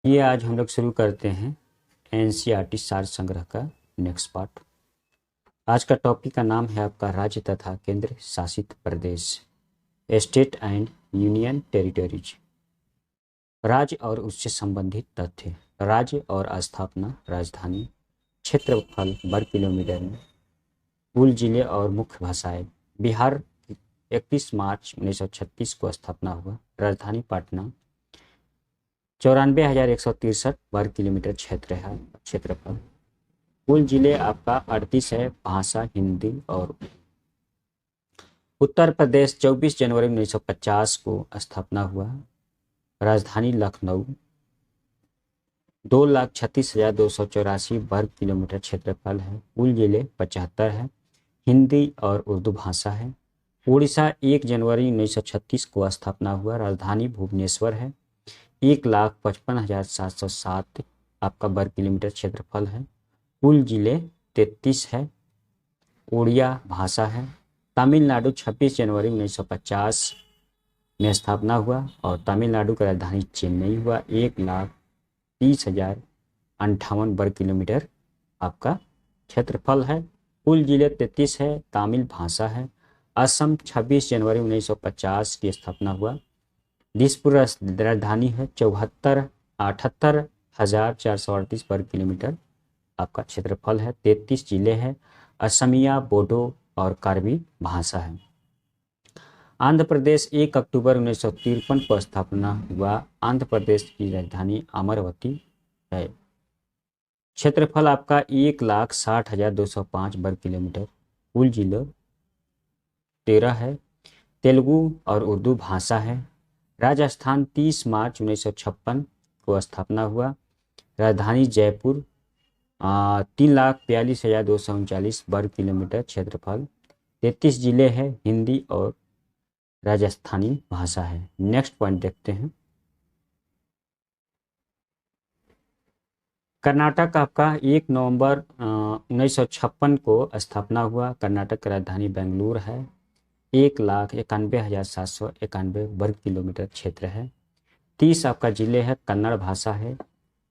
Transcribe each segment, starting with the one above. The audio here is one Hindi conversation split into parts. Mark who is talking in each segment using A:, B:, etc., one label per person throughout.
A: ये आज हम लोग शुरू करते हैं एनसीईआरटी सार संग्रह का नेक्स्ट पार्ट। आज का टॉपिक का नाम है आपका राज्य तथा केंद्र शासित प्रदेश, स्टेट एंड यूनियन टेरिटरीज। राज्य और उससे संबंधित तथ्य। राज्य और स्थापना, राजधानी, क्षेत्रफल वर्ग किलोमीटर में, कुल जिले और मुख्य भाषाएं। बिहार 31 मार्च 1936 को स्थापना हुआ। राजधानी पटना। 94,163 वर्ग किलोमीटर क्षेत्र है क्षेत्रफल। कुल जिले आपका 38 है। भाषा हिंदी और उत्तर प्रदेश 24 जनवरी 1950 को स्थापना हुआ। राजधानी लखनऊ। 2,36,284 वर्ग किलोमीटर क्षेत्रफल है। कुल जिले 75 है। हिंदी और उर्दू भाषा है। उड़ीसा 1 जनवरी 1936 को स्थापना हुआ। राजधानी भुवनेश्वर है। 1,55,707 आपका वर्ग किलोमीटर क्षेत्रफल है। कुल जिले 33 है। उड़िया भाषा है। तमिलनाडु 26 जनवरी 1950 में स्थापना हुआ और तमिलनाडु का राजधानी चेन्नई हुआ। 1,30,058 वर्ग किलोमीटर आपका क्षेत्रफल है। कुल जिले 33 है। तमिल भाषा है। असम 26 जनवरी 1950 की स्थापना हुआ। दिसपुर राजधानी है। 78,438 वर्ग किलोमीटर आपका क्षेत्रफल है। 33 जिले हैं। असमिया, बोडो और कार्बी भाषा है। आंध्र प्रदेश 1 अक्टूबर 1953 को स्थापना हुआ। आंध्र प्रदेश की राजधानी अमरावती है। क्षेत्रफल आपका 1,60,205 वर्ग किलोमीटर। कुल जिले 13 है। तेलुगु और उर्दू भाषा है। राजस्थान 30 मार्च 1956 को स्थापना हुआ। राजधानी जयपुर। 3,42,239 वर्ग किलोमीटर क्षेत्रफल। 33 जिले हैं। हिंदी और राजस्थानी भाषा है। नेक्स्ट पॉइंट देखते हैं। कर्नाटक आपका 1 नवंबर 1956 को स्थापना हुआ। कर्नाटक की राजधानी बेंगलुरु है। 1,91,791 वर्ग किलोमीटर क्षेत्र है। 30 आपका जिले है। कन्नड़ भाषा है।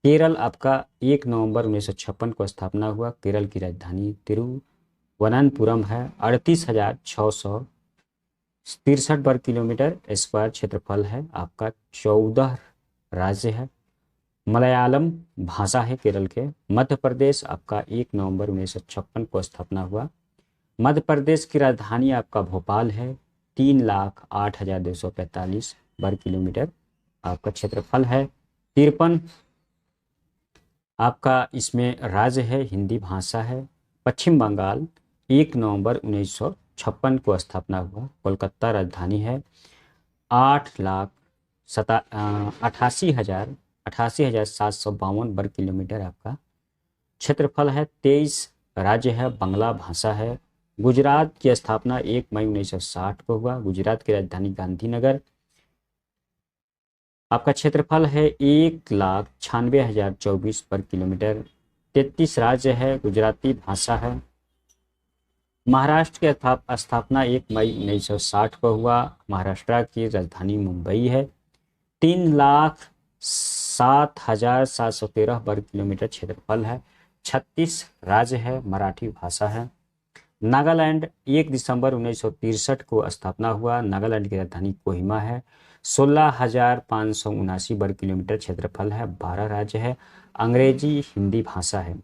A: केरल आपका 1 नवंबर 1956 को स्थापना हुआ। केरल की राजधानी तिरुवनंतपुरम है। 38,663 वर्ग किलोमीटर स्क्वायर क्षेत्रफल है आपका। 14 राज्य है। मलयालम भाषा है केरल के। मध्य प्रदेश आपका 1 नवंबर 1956 को स्थापना हुआ। मध्य प्रदेश की राजधानी आपका भोपाल है। 3,08,245 वर्ग किलोमीटर आपका क्षेत्रफल है। 53 आपका इसमें राज्य है। हिंदी भाषा है। पश्चिम बंगाल 1 नवंबर 1956 को स्थापना हुआ। कोलकाता राजधानी है। 88,752 वर्ग किलोमीटर आपका क्षेत्रफल है। 23 राज्य है। बांग्ला भाषा है। गुजरात की स्थापना 1 मई 1960 को हुआ। गुजरात की राजधानी गांधीनगर। आपका क्षेत्रफल है 1,96,024 वर्ग किलोमीटर। 33 राज्य है। गुजराती भाषा है। महाराष्ट्र की स्थापना 1 मई 1960 को हुआ। महाराष्ट्र की राजधानी मुंबई है। 3,07,713 वर्ग किलोमीटर क्षेत्रफल है। 36 राज्य है। मराठी भाषा है। नागालैंड 1 दिसंबर 1963 को स्थापना हुआ। नागालैंड की राजधानी कोहिमा है। 16,579 वर्ग किलोमीटर क्षेत्रफल है। 12 राज्य है। अंग्रेजी हिंदी भाषा है।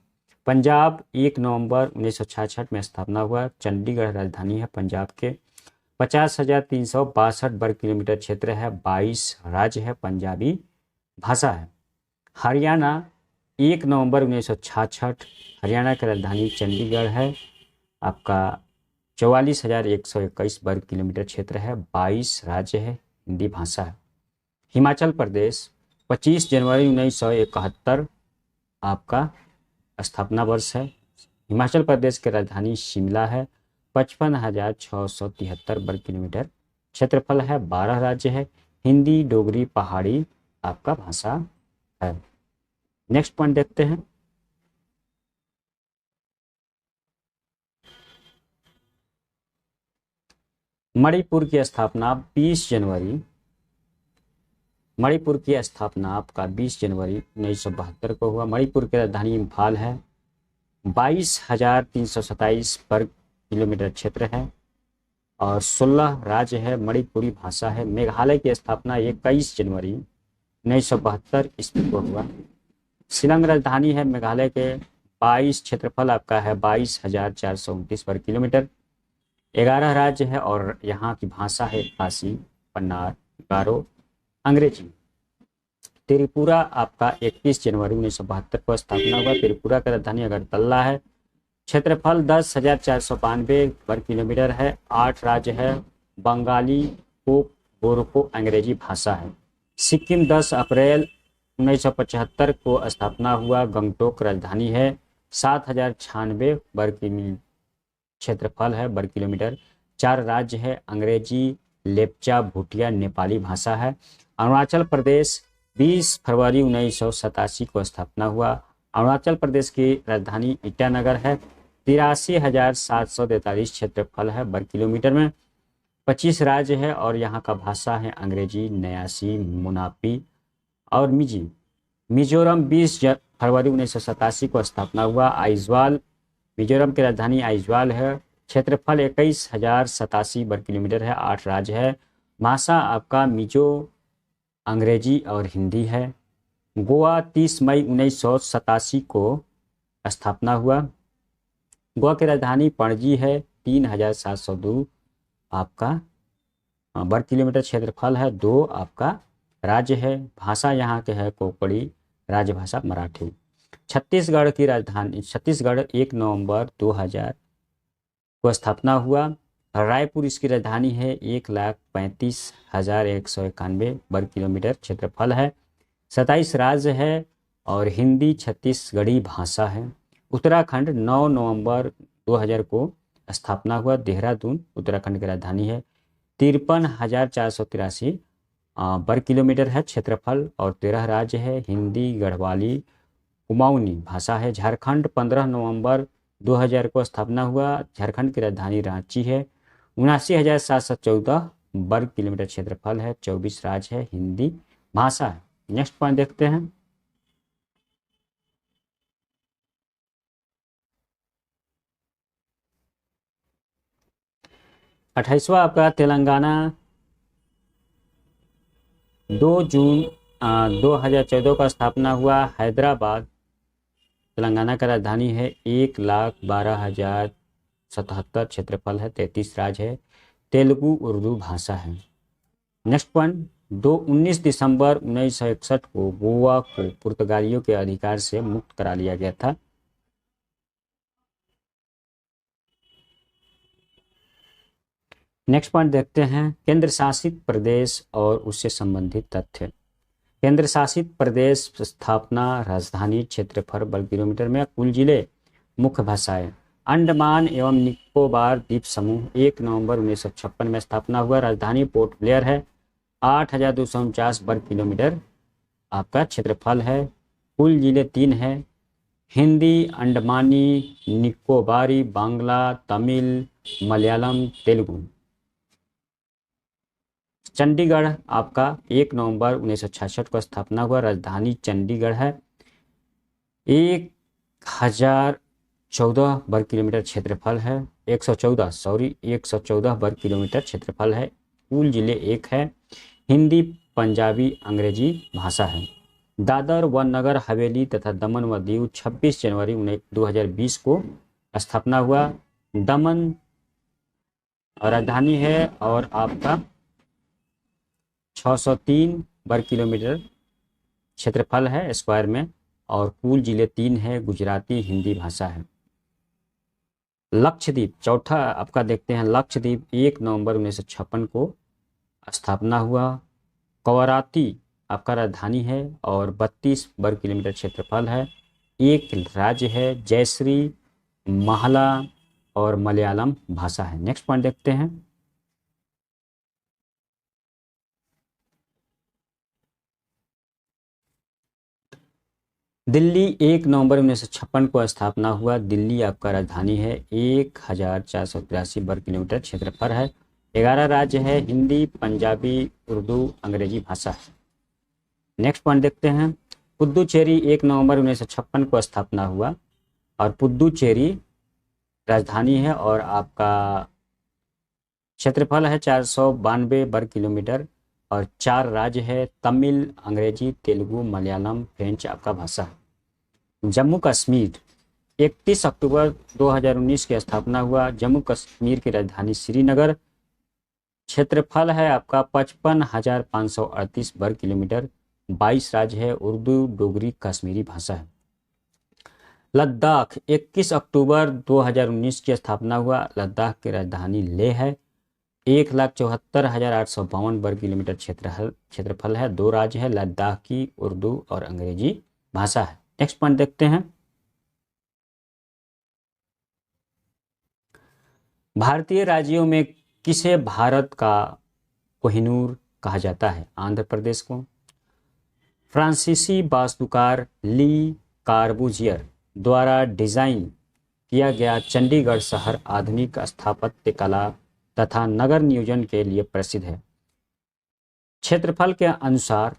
A: पंजाब 1 नवंबर 1966 में स्थापना हुआ। चंडीगढ़ राजधानी है पंजाब के। 50,362 वर्ग किलोमीटर क्षेत्र है। 22 राज्य है। पंजाबी भाषा है। हरियाणा 1 नवंबर 1966 हरियाणा की राजधानी चंडीगढ़ है। आपका 44,121 वर्ग किलोमीटर क्षेत्र है। 22 राज्य है। हिंदी भाषा है। हिमाचल प्रदेश 25 जनवरी 1971 आपका स्थापना वर्ष है। हिमाचल प्रदेश की राजधानी शिमला है। 55,673 वर्ग किलोमीटर क्षेत्रफल है। 12 राज्य है। हिंदी, डोगरी, पहाड़ी आपका भाषा है। नेक्स्ट पॉइंट देखते हैं। मणिपुर की स्थापना 20 जनवरी मणिपुर की स्थापना आपका 20 जनवरी 1972 को हुआ। मणिपुर की राजधानी इम्फाल है। 22,327 वर्ग किलोमीटर क्षेत्र है और 16 राज्य है। मणिपुरी भाषा है। मेघालय की स्थापना 21 जनवरी 1972 ईस्वी को हुआ। शिलांग राजधानी है मेघालय के। 22 क्षेत्रफल आपका है 22,429 वर्ग किलोमीटर। 11 राज्य है और यहाँ की भाषा है खासी, पन्नार, गारो, अंग्रेजी। त्रिपुरा आपका 21 जनवरी 1972 को स्थापना हुआ। त्रिपुरा की राजधानी अगरतला है। क्षेत्रफल 10,492 वर्ग किलोमीटर है। 8 राज्य है। बंगाली को गोरखो अंग्रेजी भाषा है। सिक्किम 10 अप्रैल 1975 को स्थापना हुआ। गंगटोक राजधानी है। 7,096 वर्ग क्षेत्रफल है वर्ग किलोमीटर। 4 राज्य है। अंग्रेजी, लेप्चा, भूटिया, नेपाली भाषा है। अरुणाचल प्रदेश 20 फरवरी 1987 को स्थापना हुआ। अरुणाचल प्रदेश की राजधानी ईटानगर है। 83,743 क्षेत्रफल है वर्ग किलोमीटर में। 25 राज्य है और यहाँ का भाषा है अंग्रेजी, न्यासी, मुनापी और मिजी। मिजोरम 20 फरवरी 1987 को स्थापना हुआ। आइजवाल मिजोरम की राजधानी आइजवाल है। क्षेत्रफल 21,087 वर्ग किलोमीटर है। 8 राज्य है। भाषा आपका मिजो, अंग्रेजी और हिंदी है। गोवा 30 मई 1987 को स्थापना हुआ। गोवा की राजधानी पणजी है। 3,702 आपका वर्ग किलोमीटर क्षेत्रफल है। 2 आपका राज्य है। भाषा यहाँ के है कोंकणी, राजभाषा मराठी। छत्तीसगढ़ की राजधानी छत्तीसगढ़ 1 नवंबर 2000 को स्थापना हुआ। रायपुर इसकी राजधानी है। 1,35,191 वर्ग किलोमीटर क्षेत्रफल है। 27 राज्य है और हिंदी छत्तीसगढ़ी भाषा है। उत्तराखंड 9 नवंबर 2000 को स्थापना हुआ। देहरादून उत्तराखंड की राजधानी है। 53,483 वर्ग किलोमीटर है क्षेत्रफल और 13 राज्य है। हिंदी, गढ़वाली, कुमाऊनी भाषा है। झारखंड 15 नवंबर 2000 को स्थापना हुआ। झारखंड की राजधानी रांची है। 79,714 वर्ग किलोमीटर क्षेत्रफल है। 24 राज्य है। हिंदी भाषा है। नेक्स्ट पॉइंट देखते हैं। अट्ठाईसवां आपका तेलंगाना 2 जून 2014 का स्थापना हुआ। हैदराबाद तेलंगाना का राजधानी है। 1,12,077 क्षेत्रफल है। 33 राज्य है। तेलुगु उर्दू भाषा है। नेक्स्ट पॉइंट 19 दिसंबर 1961 को गोवा को पुर्तगालियों के अधिकार से मुक्त करा लिया गया था। नेक्स्ट पॉइंट देखते हैं केंद्र शासित प्रदेश और उससे संबंधित तथ्य। केंद्र शासित प्रदेश स्थापना, राजधानी, क्षेत्रफल वर्ग किलोमीटर में, कुल जिले, मुख्य भाषाएं। अंडमान एवं निकोबार द्वीप समूह 1 नवंबर 1956 में स्थापना हुआ। राजधानी पोर्ट ब्लेयर है। 8,249 वर्ग किलोमीटर आपका क्षेत्रफल है। कुल जिले 3 है। हिंदी, अंडमानी, निकोबारी, बांग्ला, तमिल, मलयालम, तेलुगु। चंडीगढ़ आपका 1 नवंबर 1966 को स्थापना हुआ। राजधानी चंडीगढ़ है। 1,014 वर्ग किलोमीटर क्षेत्रफल है। 114 वर्ग किलोमीटर क्षेत्रफल है। कुल जिले 1 है। हिंदी, पंजाबी, अंग्रेजी भाषा है। दादर व नगर हवेली तथा दमन व दीव 26 जनवरी 2020 को स्थापना हुआ। दमन राजधानी है और आपका 603 वर्ग किलोमीटर क्षेत्रफल है स्क्वायर में और कुल जिले 3 है। गुजराती, हिंदी भाषा है। लक्षद्वीप चौथा आपका देखते हैं। लक्षद्वीप 1 नवंबर 1956 को स्थापना हुआ। कवराती आपका राजधानी है और 32 वर्ग किलोमीटर क्षेत्रफल है। 1 राज्य है। जयश्री, महला और मलयालम भाषा है। नेक्स्ट पॉइंट देखते हैं। दिल्ली 1 नवंबर 1956 को स्थापना हुआ। दिल्ली आपका राजधानी है। 1,483 वर्ग किलोमीटर क्षेत्रफल है। 11 राज्य है। हिंदी, पंजाबी, उर्दू, अंग्रेजी भाषा है। नेक्स्ट पॉइंट देखते हैं, पुद्दुचेरी 1 नवंबर 1956 को स्थापना हुआ और पुद्दुचेरी राजधानी है और आपका क्षेत्रफल है 492 वर्ग किलोमीटर और 4 राज्य है, तमिल, अंग्रेजी, तेलुगु, मलयालम, फ्रेंच आपका भाषा है। जम्मू कश्मीर 31 अक्टूबर 2019 की स्थापना हुआ। जम्मू कश्मीर की राजधानी श्रीनगर। क्षेत्रफल है आपका 55,538 वर्ग किलोमीटर। 22 राज्य है, उर्दू, डोगरी, कश्मीरी भाषा है। लद्दाख 21 अक्टूबर 2019 की स्थापना हुआ। लद्दाख की राजधानी लेह है। 1,74,852 वर्ग किलोमीटर क्षेत्रफल है। 2 राज्य है, लद्दाख की उर्दू और अंग्रेजी भाषा है। नेक्स्ट पॉइंट देखते हैं, भारतीय राज्यों में किसे भारत का कोहिनूर कहा जाता है? आंध्र प्रदेश को। फ्रांसीसी वास्तुकार ली कार्बूजियर द्वारा डिजाइन किया गया चंडीगढ़ शहर आधुनिक स्थापत्य कला तथा नगर नियोजन के लिए प्रसिद्ध है। क्षेत्रफल के अनुसार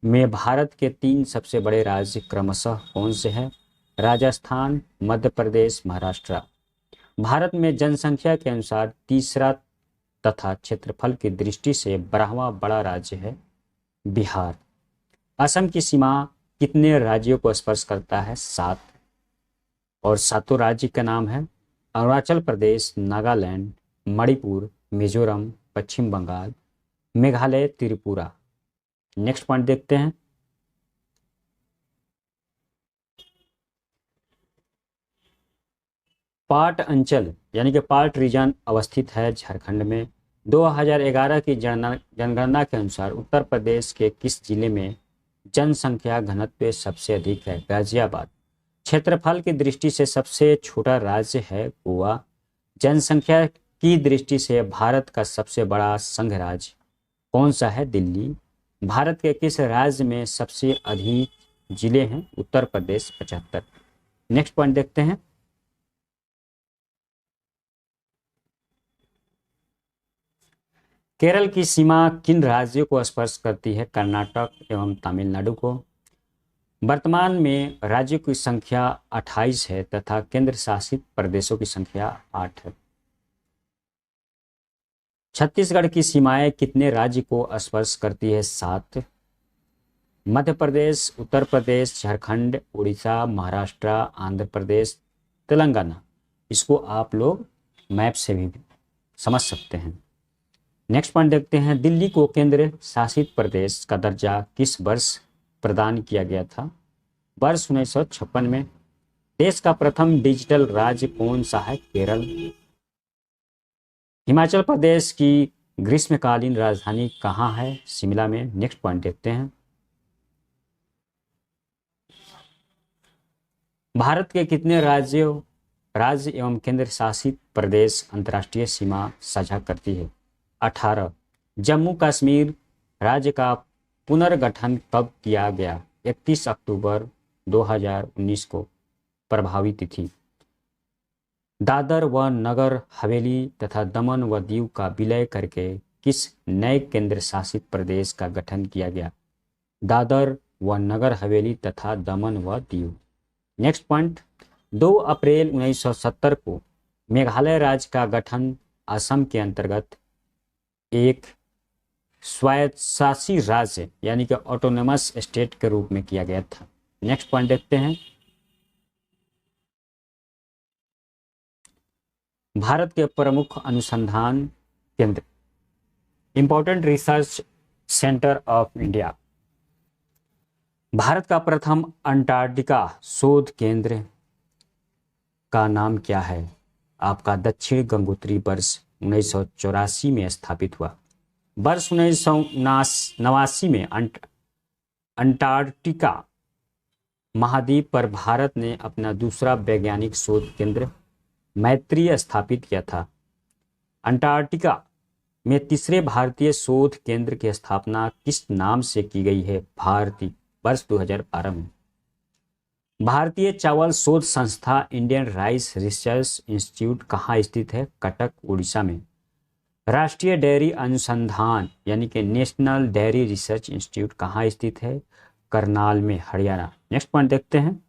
A: में भारत के 3 सबसे बड़े राज्य क्रमशः कौन से हैं? राजस्थान, मध्य प्रदेश, महाराष्ट्र। भारत में जनसंख्या के अनुसार तीसरा तथा क्षेत्रफल की दृष्टि से 12वां बड़ा राज्य है बिहार। असम की सीमा कितने राज्यों को स्पर्श करता है? 7 और 7 राज्य का नाम है अरुणाचल प्रदेश, नागालैंड, मणिपुर, मिजोरम, पश्चिम बंगाल, मेघालय, त्रिपुरा। नेक्स्ट पॉइंट देखते हैं, पाट अंचल यानी कि पाट रीजन अवस्थित है झारखंड में। 2011 की जनगणना के अनुसार उत्तर प्रदेश के किस जिले में जनसंख्या घनत्व सबसे अधिक है? गाजियाबाद। क्षेत्रफल की दृष्टि से सबसे छोटा राज्य है गोवा। जनसंख्या की दृष्टि से भारत का सबसे बड़ा संघ राज्य कौन सा है? दिल्ली। भारत के किस राज्य में सबसे अधिक जिले हैं? उत्तर प्रदेश 75। नेक्स्ट पॉइंट देखते हैं, केरल की सीमा किन राज्यों को स्पर्श करती है? कर्नाटक एवं तमिलनाडु को। वर्तमान में राज्यों की संख्या 28 है तथा केंद्र शासित प्रदेशों की संख्या 8 है। छत्तीसगढ़ की सीमाएं कितने राज्य को स्पर्श करती है? 7। मध्य प्रदेश, उत्तर प्रदेश, झारखंड, उड़ीसा, महाराष्ट्र, आंध्र प्रदेश, तेलंगाना। इसको आप लोग मैप से भी समझ सकते हैं। नेक्स्ट पॉइंट देखते हैं, दिल्ली को केंद्र शासित प्रदेश का दर्जा किस वर्ष प्रदान किया गया था? वर्ष 1956 में। देश का प्रथम डिजिटल राज्य कौन सा है? केरल। हिमाचल प्रदेश की ग्रीष्मकालीन राजधानी कहाँ है? शिमला में। नेक्स्ट पॉइंट देखते हैं, भारत के कितने राज्य एवं केंद्र शासित प्रदेश अंतर्राष्ट्रीय सीमा साझा करती है? 18। जम्मू कश्मीर राज्य का पुनर्गठन कब किया गया? 31 अक्टूबर 2019 को। प्रभावी तिथि। दादर व नगर हवेली तथा दमन व दीव का विलय करके किस नए केंद्र शासित प्रदेश का गठन किया गया? दादर व नगर हवेली तथा दमन व दीव। नेक्स्ट पॉइंट, 2 अप्रैल 1970 को मेघालय राज्य का गठन असम के अंतर्गत एक स्वायत्तशासी राज्य यानी कि ऑटोनोमस स्टेट के रूप में किया गया था। नेक्स्ट पॉइंट देखते हैं, भारत के प्रमुख अनुसंधान केंद्र, important research centre of India. Bharat का प्रथम अंटार्कटिका शोध केंद्र का नाम क्या है? आपका दक्षिण गंगोत्री वर्ष 1984 में स्थापित हुआ। वर्ष 1989 में अंटार्कटिका महाद्वीप पर भारत ने अपना दूसरा वैज्ञानिक शोध केंद्र मैत्री स्थापित किया था। अंटार्कटिका में तीसरे भारतीय शोध केंद्र की स्थापना किस नाम से की गई है? भारती। वर्ष 2012 में। भारतीय चावल शोध संस्था इंडियन राइस रिसर्च इंस्टीट्यूट कहाँ स्थित है? कटक, उड़ीसा में। राष्ट्रीय डेयरी अनुसंधान यानी कि नेशनल डेयरी रिसर्च इंस्टीट्यूट कहाँ स्थित है? करनाल में, हरियाणा। नेक्स्ट पॉइंट देखते हैं।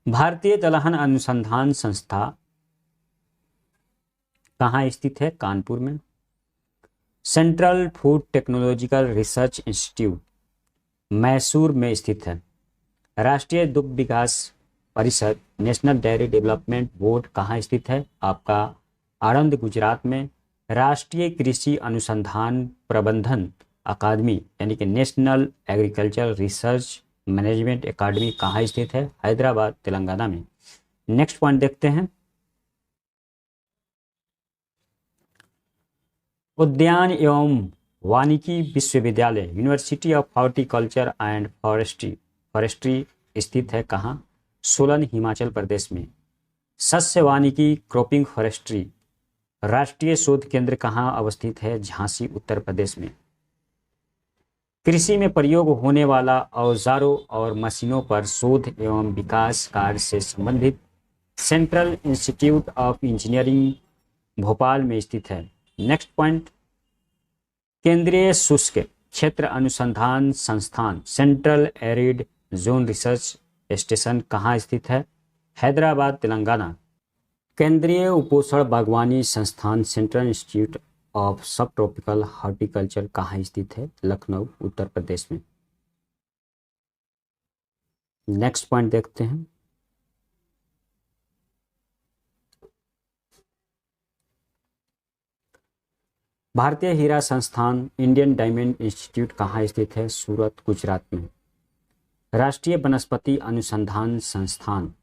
A: भारतीय दलहन अनुसंधान संस्था कहाँ स्थित है? कानपुर में। Central food technological research institute Mysore में स्थित है। राष्ट्रीय दुग्ध विकास परिषद नेशनल डेयरी डेवलपमेंट बोर्ड कहाँ स्थित है? आपका आणंद, गुजरात में। राष्ट्रीय कृषि अनुसंधान प्रबंधन अकादमी यानी कि नेशनल एग्रीकल्चर रिसर्च मैनेजमेंट अकादमी कहाँ स्थित है? हैदराबाद, तेलंगाना में। नेक्स्ट पॉइंट देखते हैं। उद्यान एवं वानिकी विश्वविद्यालय university of horticulture and forestry स्थित है कहाँ? सोलन, हिमाचल प्रदेश में। सस्य वानिकी क्रॉपिंग फॉरेस्ट्री राष्ट्रीय शोध केंद्र कहाँ अवस्थित है? झांसी, उत्तर प्रदेश में। कृषि में प्रयोग होने वाला औजारों और मशीनों पर शोध एवं विकास कार्य से संबंधित central institute of engineering Bhopal में स्थित है। Next point. केंद्रीय शुष्क क्षेत्र अनुसंधान संस्थान central arid zone research station कहाँ स्थित है? हैदराबाद, तेलंगाना। केंद्रीय उपोषण बागवानी संस्थान सेंट्रल इंस्टीट्यूट ऑफ सब ट्रॉपिकल हॉर्टिकल्चर कहाँ स्थित है? लखनऊ, उत्तर प्रदेश में। नेक्स्ट पॉइंट देखते हैं। भारतीय हीरा संस्थान इंडियन डायमंड इंस्टीट्यूट कहाँ स्थित है? सूरत, गुजरात में। राष्ट्रीय वनस्पति अनुसंधान संस्थान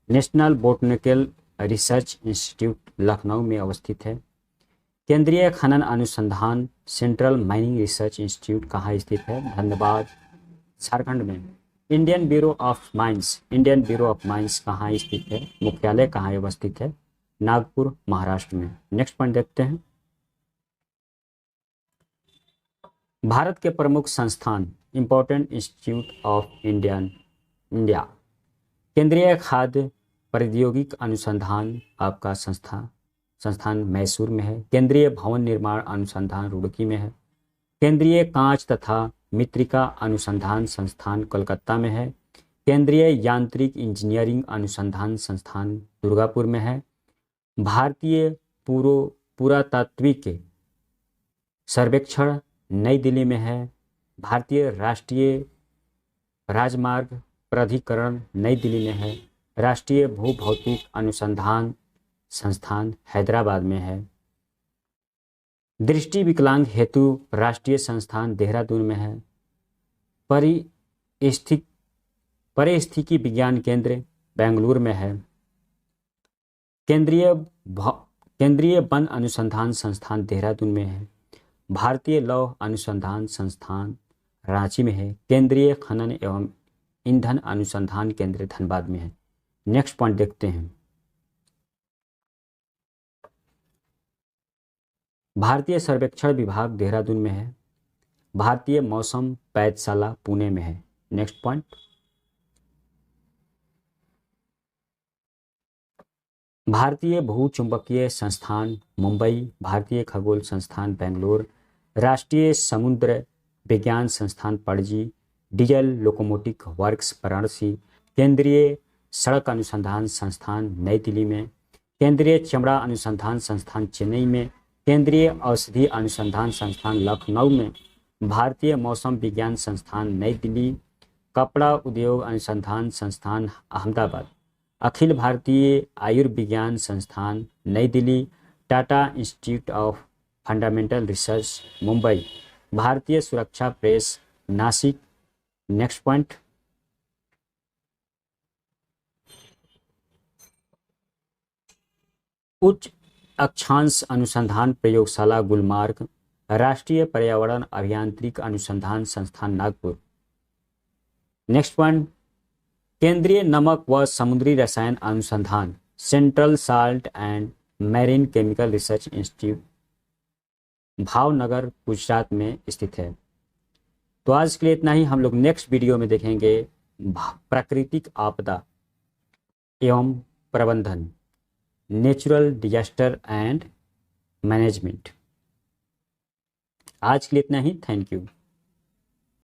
A: national botanical research institute Lucknow में अवस्थित है। केंद्रीय खनन अनुसंधान सेंट्रल माइनिंग रिसर्च इंस्टीट्यूट कहाँ स्थित है? धनबाद, झारखंड में। इंडियन ब्यूरो ऑफ माइंस कहाँ स्थित है? मुख्यालय कहाँ अवस्थित है? नागपुर, महाराष्ट्र में। नेक्स्ट पॉइंट देखते हैं। भारत के प्रमुख संस्थान इंपॉर्टेंट इंस्टीट्यूट ऑफ इंडिया केंद्रीय खाद्य प्रौद्योगिक अनुसंधान आपका संस्थान मैसूर में है। केंद्रीय भवन निर्माण अनुसंधान रुड़की में है। केंद्रीय कांच तथा मृत्तिका अनुसंधान संस्थान कोलकाता में है। केंद्रीय यांत्रिक इंजीनियरिंग अनुसंधान संस्थान दुर्गापुर में है। भारतीय पुरातात्विक सर्वेक्षण नई दिल्ली में है। भारतीय राष्ट्रीय राजमार्ग प्राधिकरण नई दिल्ली में है। राष्ट्रीय भूभौतिक अनुसंधान संस्थान हैदराबाद में है। दृष्टि विकलांग हेतु राष्ट्रीय संस्थान देहरादून में है। परिस्थितिकी विज्ञान केंद्र बेंगलुरु में है। केंद्रीय वन अनुसंधान संस्थान देहरादून में है। भारतीय लौह अनुसंधान संस्थान रांची में है। केंद्रीय खनन एवं ईंधन अनुसंधान केंद्र धनबाद में है। नेक्स्ट पॉइंट देखते हैं। भारतीय सर्वेक्षण विभाग देहरादून में है। भारतीय मौसम पैदशाला पुणे में है। Next point. भारतीय भूचुंबकीय संस्थान मुंबई, भारतीय खगोल संस्थान बेंगलोर, राष्ट्रीय समुद्र विज्ञान संस्थान Panaji, diesel locomotive works Varanasi, केंद्रीय सड़क अनुसंधान संस्थान नई दिल्ली में, केंद्रीय चमड़ा अनुसंधान संस्थान चेन्नई में, केंद्रीय औषधि अनुसंधान संस्थान लखनऊ में, भारतीय मौसम विज्ञान संस्थान नई दिल्ली, कपड़ा उद्योग अनुसंधान संस्थान अहमदाबाद, अखिल भारतीय आयुर्विज्ञान संस्थान नई Delhi, Tata institute of fundamental research Mumbai, भारतीय सुरक्षा प्रेस नासिक। Next point. उच्च अक्षांश अनुसंधान प्रयोगशाला गुलमार्ग, राष्ट्रीय पर्यावरण अभियांत्रिक अनुसंधान संस्थान नागपुर। Next point. केंद्रीय नमक व समुद्री रसायन अनुसंधान central salt and marine chemical research institute Bhavnagar, Gujarat में स्थित है। तो आज के लिए इतना ही। हम लोग नेक्स्ट वीडियो में देखेंगे प्राकृतिक आपदा एवं प्रबंधन, नेचुरल डिजास्टर एंड मैनेजमेंट। आज के लिए इतना ही। Thank you.